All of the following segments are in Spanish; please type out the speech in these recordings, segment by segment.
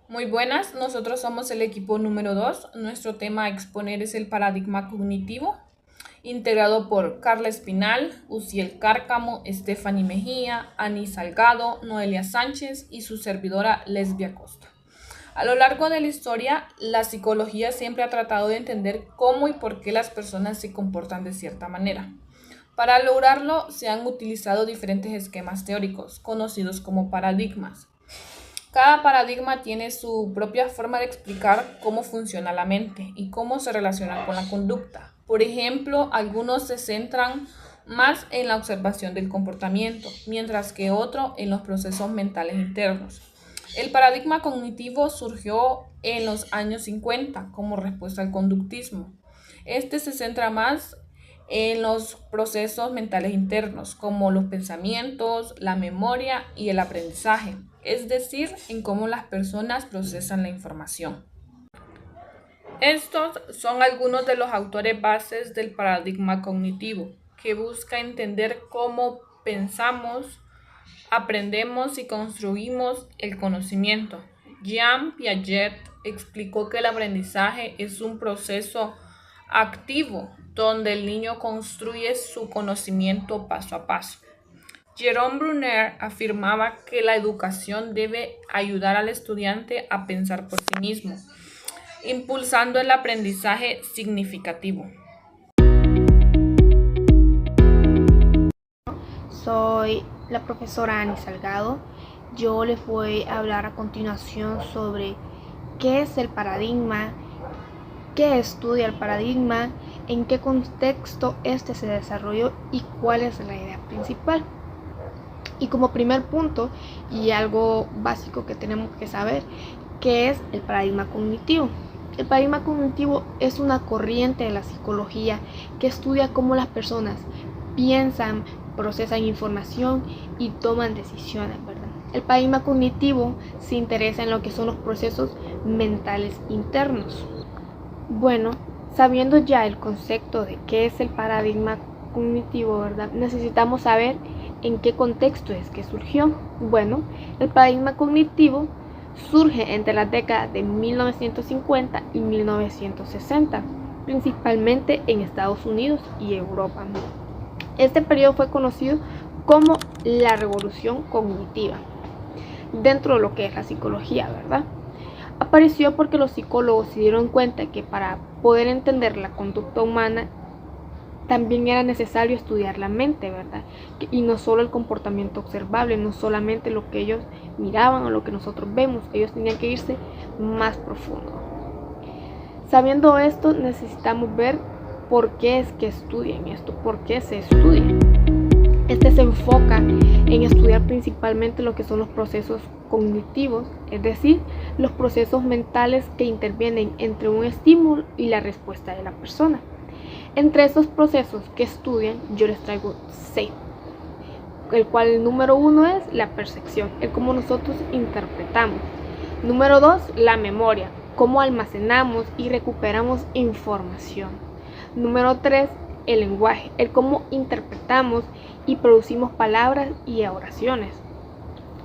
Muy buenas, nosotros somos el equipo número 2. Nuestro tema a exponer es el paradigma cognitivo, integrado por Carla Espinal, Uciel Cárcamo, Stephanie Mejía, Ani Salgado, Noelia Sánchez y su servidora Lesbia Costa. A lo largo de la historia, la psicología siempre ha tratado de entender cómo y por qué las personas se comportan de cierta manera. Para lograrlo, se han utilizado diferentes esquemas teóricos, conocidos como paradigmas. Cada paradigma tiene su propia forma de explicar cómo funciona la mente y cómo se relaciona con la conducta. Por ejemplo, algunos se centran más en la observación del comportamiento, mientras que otros en los procesos mentales internos. El paradigma cognitivo surgió en los años 50 como respuesta al conductismo. Este se centra más en los procesos mentales internos, como los pensamientos, la memoria y el aprendizaje, es decir, en cómo las personas procesan la información. Estos son algunos de los autores bases del paradigma cognitivo, que busca entender cómo pensamos, aprendemos y construimos el conocimiento. Jean Piaget explicó que el aprendizaje es un proceso activo donde el niño construye su conocimiento paso a paso. Jerome Bruner afirmaba que la educación debe ayudar al estudiante a pensar por sí mismo, impulsando el aprendizaje significativo. Soy la profesora Ani Salgado. Yo les voy a hablar a continuación sobre qué es el paradigma, qué estudia el paradigma, en qué contexto este se desarrolló y cuál es la idea principal. Y como primer punto, y algo básico que tenemos que saber, ¿qué es el paradigma cognitivo? El paradigma cognitivo es una corriente de la psicología que estudia cómo las personas piensan, procesan información y toman decisiones, ¿verdad? El paradigma cognitivo se interesa en lo que son los procesos mentales internos. Bueno, sabiendo ya el concepto de qué es el paradigma cognitivo, ¿verdad? Necesitamos saber en qué contexto es que surgió. Bueno, el paradigma cognitivo surge entre las décadas de 1950 y 1960, principalmente en Estados Unidos y Europa. Este periodo fue conocido como la revolución cognitiva dentro de lo que es la psicología, ¿verdad? Apareció porque los psicólogos se dieron cuenta que para poder entender la conducta humana también era necesario estudiar la mente, ¿verdad? Y no solo el comportamiento observable, no solamente lo que ellos miraban o lo que nosotros vemos, ellos tenían que irse más profundo. Sabiendo esto, necesitamos ver por qué es que estudian esto, por qué se estudia. Este se enfoca en estudiar principalmente lo que son los procesos cognitivos, es decir, los procesos mentales que intervienen entre un estímulo y la respuesta de la persona. Entre esos procesos que estudian, yo les traigo 6, el cual el número 1 es la percepción, el cómo nosotros interpretamos. Número 2, la memoria, cómo almacenamos y recuperamos información. Número 3, el lenguaje, el cómo interpretamos y producimos palabras y oraciones.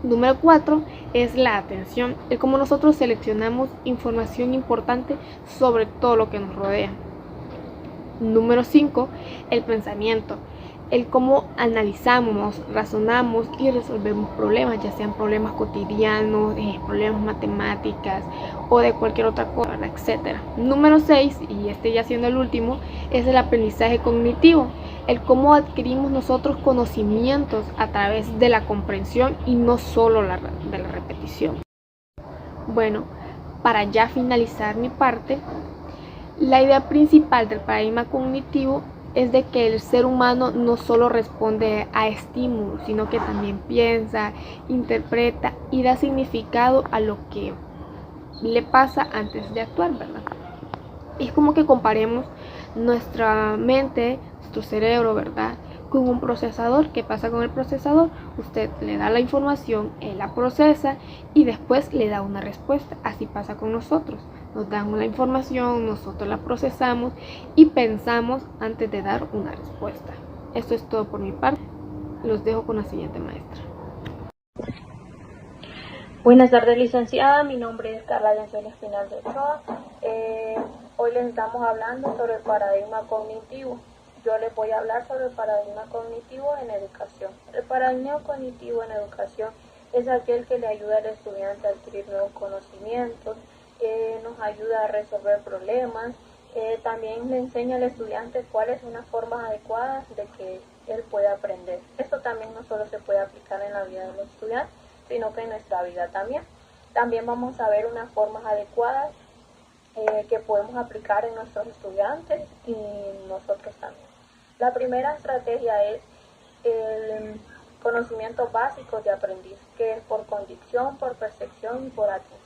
Número 4 es la atención, el cómo nosotros seleccionamos información importante sobre todo lo que nos rodea. Número 5, el pensamiento, el cómo analizamos, razonamos y resolvemos problemas, ya sean problemas cotidianos, problemas matemáticas o de cualquier otra cosa, etc. Número 6, y este ya siendo el último, es el aprendizaje cognitivo, el cómo adquirimos nosotros conocimientos a través de la comprensión y no solo de la repetición. Bueno, para ya finalizar mi parte, la idea principal del paradigma cognitivo es de que el ser humano no solo responde a estímulos, sino que también piensa, interpreta y da significado a lo que le pasa antes de actuar, ¿verdad? Es como que comparemos nuestra mente, nuestro cerebro, ¿verdad?, con un procesador. ¿Qué pasa con el procesador? Usted le da la información, él la procesa y después le da una respuesta. Así pasa con nosotros. Nos dan una información, nosotros la procesamos y pensamos antes de dar una respuesta. Esto es todo por mi parte. Los dejo con la siguiente maestra. Buenas tardes, licenciada. Mi nombre es Carla Yancel Espinal de Ochoa. Hoy les estamos hablando sobre el paradigma cognitivo. Yo les voy a hablar sobre el paradigma cognitivo en educación. El paradigma cognitivo en educación es aquel que le ayuda al estudiante a adquirir nuevos conocimientos, nos ayuda a resolver problemas, también le enseña al estudiante cuáles son las formas adecuadas de que él pueda aprender. Esto también no solo se puede aplicar en la vida de los estudiantes, sino que en nuestra vida también. También vamos a ver unas formas adecuadas que podemos aplicar en nuestros estudiantes y nosotros también. La primera estrategia es el conocimientos básicos de aprendiz, que es por condición, por percepción y por atención.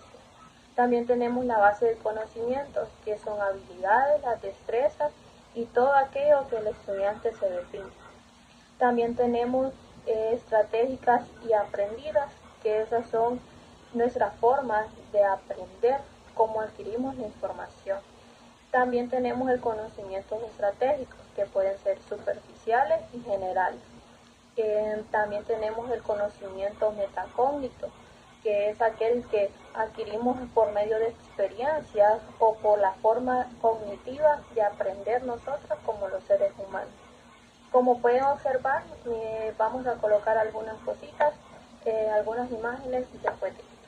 También tenemos la base de conocimientos, que son habilidades, las destrezas y todo aquello que el estudiante se define. También tenemos estratégicas y aprendidas, que esas son nuestras formas de aprender, cómo adquirimos la información. También tenemos el conocimientos estratégicos, que pueden ser superficiales y generales. También tenemos el conocimiento metacógnito, que es aquel que adquirimos por medio de experiencias o por la forma cognitiva de aprender nosotros como los seres humanos. Como pueden observar, vamos a colocar algunas cositas, algunas imágenes después de esto.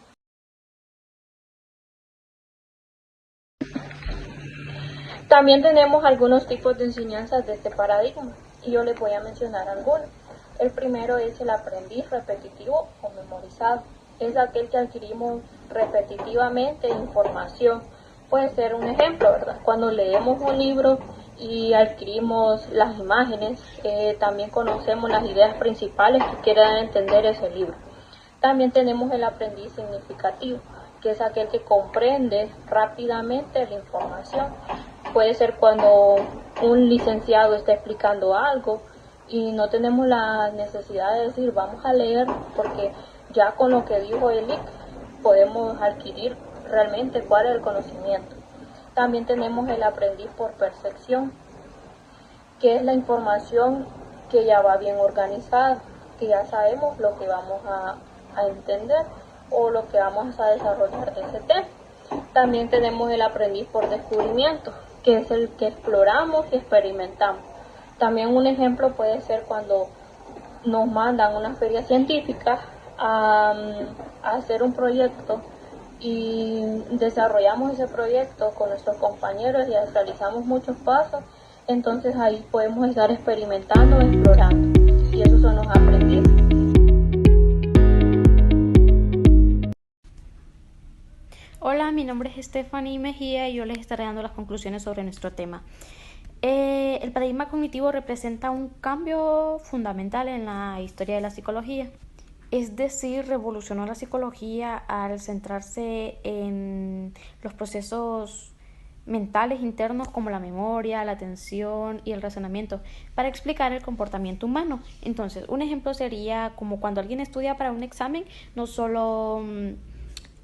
También tenemos algunos tipos de enseñanzas de este paradigma y yo les voy a mencionar algunos. El primero es el aprendiz repetitivo o memorizado. Es aquel que adquirimos repetitivamente información. Puede ser un ejemplo, ¿verdad? Cuando leemos un libro y adquirimos las imágenes, también conocemos las ideas principales que quiere dar a entender ese libro. También tenemos el aprendiz significativo, que es aquel que comprende rápidamente la información. Puede ser cuando un licenciado está explicando algo y no tenemos la necesidad de decir vamos a leer, porque ya con lo que dijo Elic podemos adquirir realmente cuál es el conocimiento. También tenemos el aprendiz por percepción, que es la información que ya va bien organizada, que ya sabemos lo que vamos a entender o lo que vamos a desarrollar de ese tema. También tenemos el aprendiz por descubrimiento, que es el que exploramos y experimentamos. También un ejemplo puede ser cuando nos mandan a una feria científica a hacer un proyecto y desarrollamos ese proyecto con nuestros compañeros y realizamos muchos pasos, entonces ahí podemos estar experimentando, explorando, y esos son los aprendices. Hola, mi nombre es Stephanie Mejía y yo les estaré dando las conclusiones sobre nuestro tema. El paradigma cognitivo representa un cambio fundamental en la historia de la psicología. Es decir, revolucionó la psicología al centrarse en los procesos mentales internos como la memoria, la atención y el razonamiento para explicar el comportamiento humano. Entonces, un ejemplo sería como cuando alguien estudia para un examen, no solo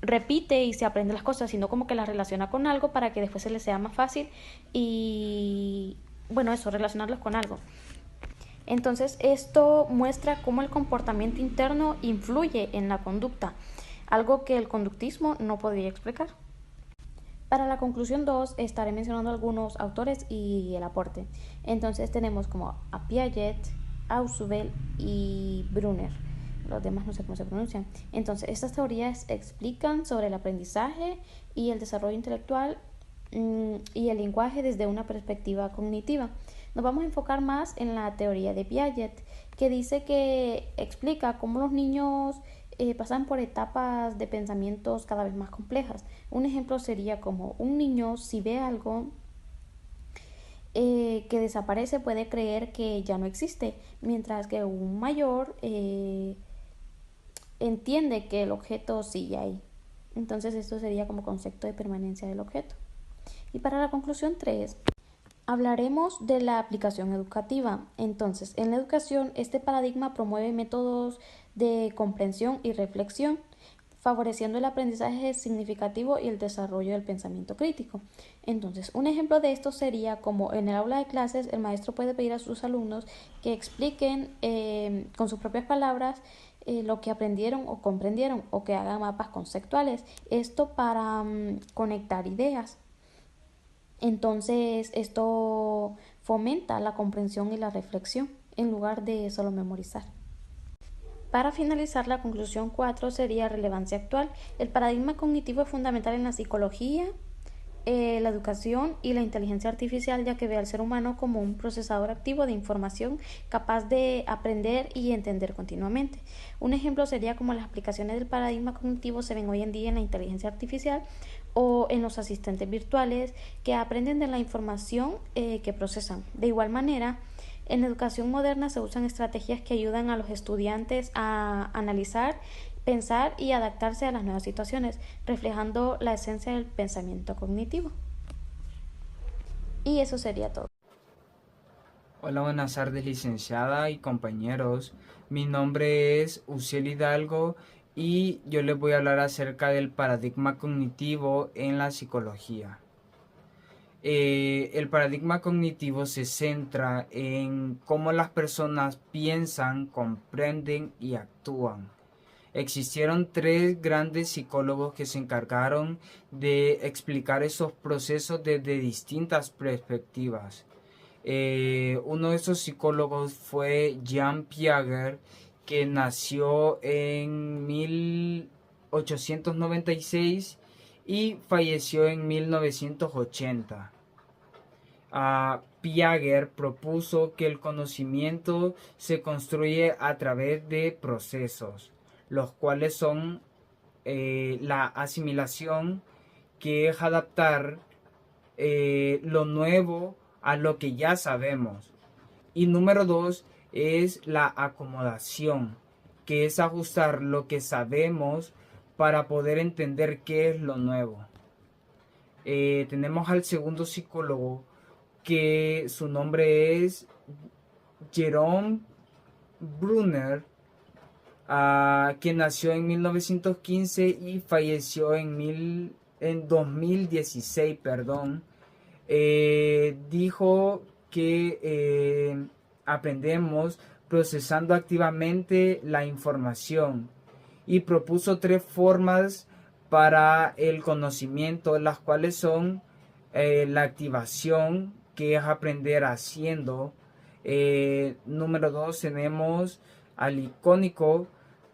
repite y se aprende las cosas, sino como que las relaciona con algo para que después se le sea más fácil y, bueno, eso, relacionarlos con algo. Entonces, esto muestra cómo el comportamiento interno influye en la conducta, algo que el conductismo no podría explicar. Para la conclusión 2 estaré mencionando algunos autores y el aporte. Entonces tenemos como a Piaget, Ausubel y Brunner. Los demás no sé cómo se pronuncian. Entonces, estas teorías explican sobre el aprendizaje y el desarrollo intelectual y el lenguaje desde una perspectiva cognitiva. Nos vamos a enfocar más en la teoría de Piaget, que dice que explica cómo los niños pasan por etapas de pensamientos cada vez más complejas. Un ejemplo sería como un niño, si ve algo que desaparece, puede creer que ya no existe, mientras que un mayor entiende que el objeto sigue ahí. Entonces esto sería como concepto de permanencia del objeto. Y para la conclusión 3, hablaremos de la aplicación educativa. Entonces, en la educación, este paradigma promueve métodos de comprensión y reflexión, favoreciendo el aprendizaje significativo y el desarrollo del pensamiento crítico. Entonces, un ejemplo de esto sería como en el aula de clases el maestro puede pedir a sus alumnos que expliquen con sus propias palabras lo que aprendieron o comprendieron, o que hagan mapas conceptuales. Esto para conectar ideas. Entonces, esto fomenta la comprensión y la reflexión en lugar de solo memorizar. Para finalizar, la conclusión 4 sería relevancia actual. El paradigma cognitivo es fundamental en la psicología, la educación y la inteligencia artificial, ya que ve al ser humano como un procesador activo de información capaz de aprender y entender continuamente. Un ejemplo sería como las aplicaciones del paradigma cognitivo se ven hoy en día en la inteligencia artificial o en los asistentes virtuales que aprenden de la información que procesan. De igual manera, en la educación moderna se usan estrategias que ayudan a los estudiantes a analizar, pensar y adaptarse a las nuevas situaciones, reflejando la esencia del pensamiento cognitivo. Y eso sería todo. Hola, buenas tardes, licenciada y compañeros. Mi nombre es Uciel Hidalgo y yo les voy a hablar acerca del paradigma cognitivo en la psicología. El paradigma cognitivo se centra en cómo las personas piensan, comprenden y actúan. Existieron tres grandes psicólogos que se encargaron de explicar esos procesos desde distintas perspectivas. Uno de esos psicólogos fue Jean Piaget, que nació en 1896 y falleció en 1980. Piaget propuso que el conocimiento se construye a través de procesos, los cuales son la asimilación, que es adaptar lo nuevo a lo que ya sabemos. Y número 2 es la acomodación, que es ajustar lo que sabemos para poder entender qué es lo nuevo. Tenemos al segundo psicólogo, que su nombre es Jerome Brunner, que nació en 1915 y falleció en 2016, dijo que aprendemos procesando activamente la información y propuso tres formas para el conocimiento, las cuales son la activación, que es aprender haciendo. Número 2 tenemos al icónico,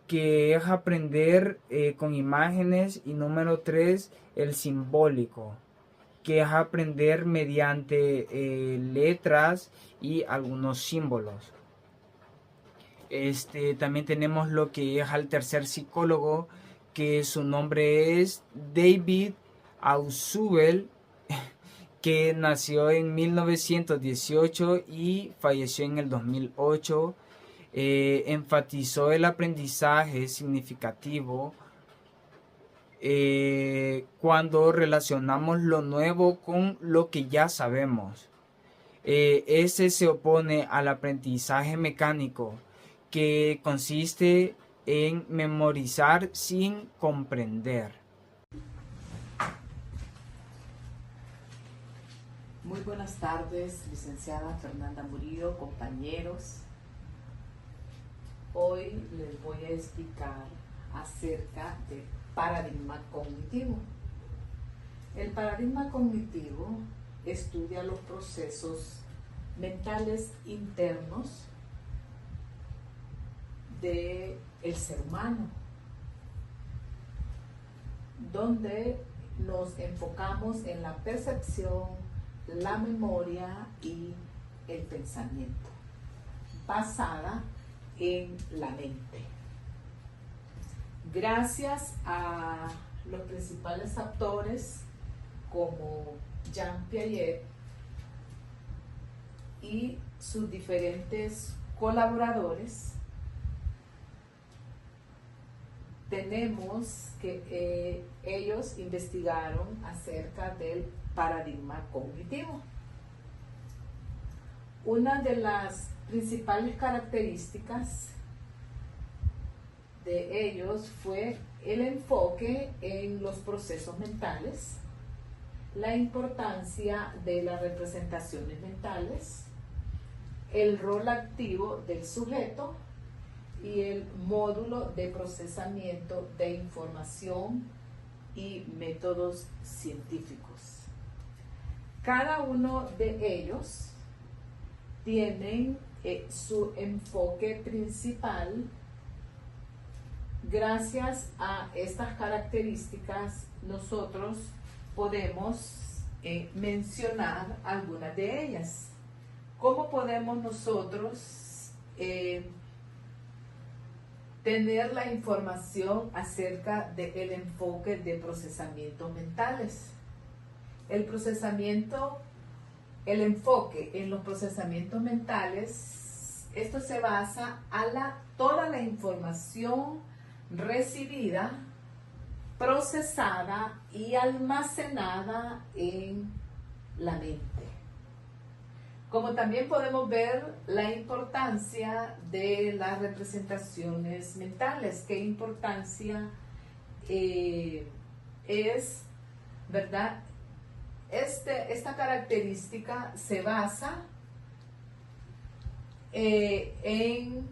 que es aprender con imágenes, y número 3 el simbólico, que es aprender mediante letras y algunos símbolos. También tenemos lo que es al tercer psicólogo, que su nombre es David Ausubel, que nació en 1918 y falleció en el 2008. Enfatizó el aprendizaje significativo cuando relacionamos lo nuevo con lo que ya sabemos. Ese se opone al aprendizaje mecánico, que consiste en memorizar sin comprender. Muy buenas tardes, licenciada Fernanda Murillo, compañeros. Hoy les voy a explicar acerca del paradigma cognitivo. El paradigma cognitivo estudia los procesos mentales internos del ser humano, donde nos enfocamos en la percepción, la memoria y el pensamiento, basada en la mente. Gracias a los principales autores como Jean Piaget y sus diferentes colaboradores, tenemos que ellos investigaron acerca del paradigma cognitivo. Una de las principales características de ellos fue el enfoque en los procesos mentales, la importancia de las representaciones mentales, el rol activo del sujeto y el módulo de procesamiento de información y métodos científicos. Cada uno de ellos tienen su enfoque principal. Gracias a estas características, nosotros podemos mencionar algunas de ellas. ¿Cómo podemos nosotros tener la información acerca del enfoque de procesamientos mentales? El enfoque en los procesamientos mentales, esto se basa a toda la información recibida, procesada y almacenada en la mente. Como también podemos ver la importancia de las representaciones mentales, qué importancia es, ¿verdad? Esta característica se basa en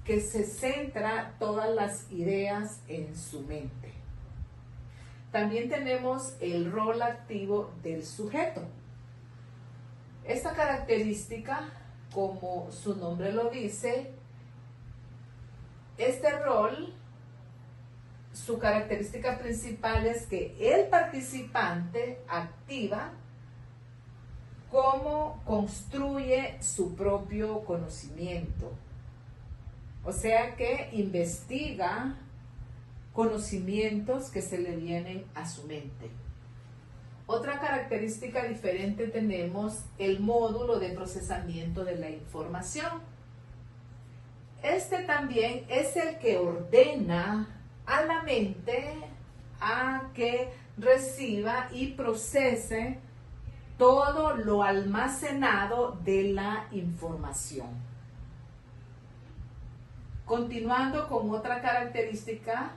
que se centra todas las ideas en su mente. También tenemos el rol activo del sujeto. Esta característica, como su nombre lo dice, este rol, su característica principal es que el participante activa cómo construye su propio conocimiento. O sea que investiga conocimientos que se le vienen a su mente. Otra característica diferente tenemos el módulo de procesamiento de la información. Este también es el que ordena a la mente a que reciba y procese todo lo almacenado de la información. Continuando con otra característica,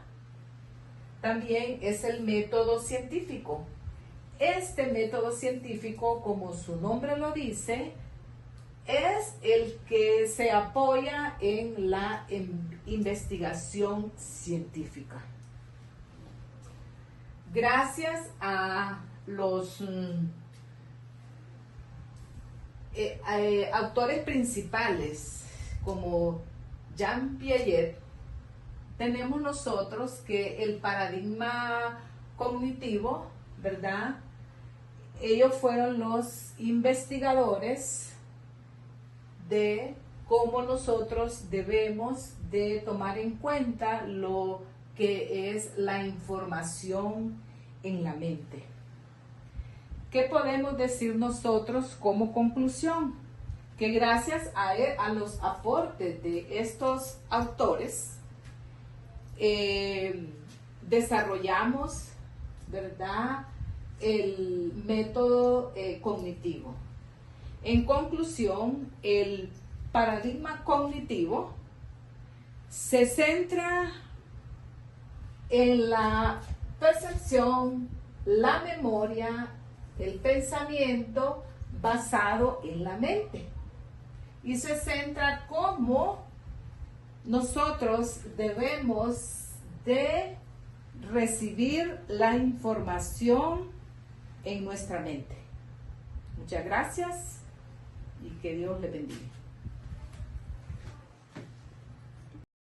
también es el método científico. Este método científico, como su nombre lo dice, es el que se apoya en la investigación científica. Gracias a los autores principales como Jean Piaget, tenemos nosotros que el paradigma cognitivo, ¿verdad? Ellos fueron los investigadores de cómo nosotros debemos de tomar en cuenta lo que es la información en la mente. ¿Qué podemos decir nosotros como conclusión? Que gracias a los aportes de estos autores, desarrollamos, ¿verdad?, el método cognitivo. En conclusión, el paradigma cognitivo se centra en la percepción, la memoria, el pensamiento basado en la mente. Y se centra cómo nosotros debemos de recibir la información en nuestra mente. Muchas gracias y que Dios le bendiga.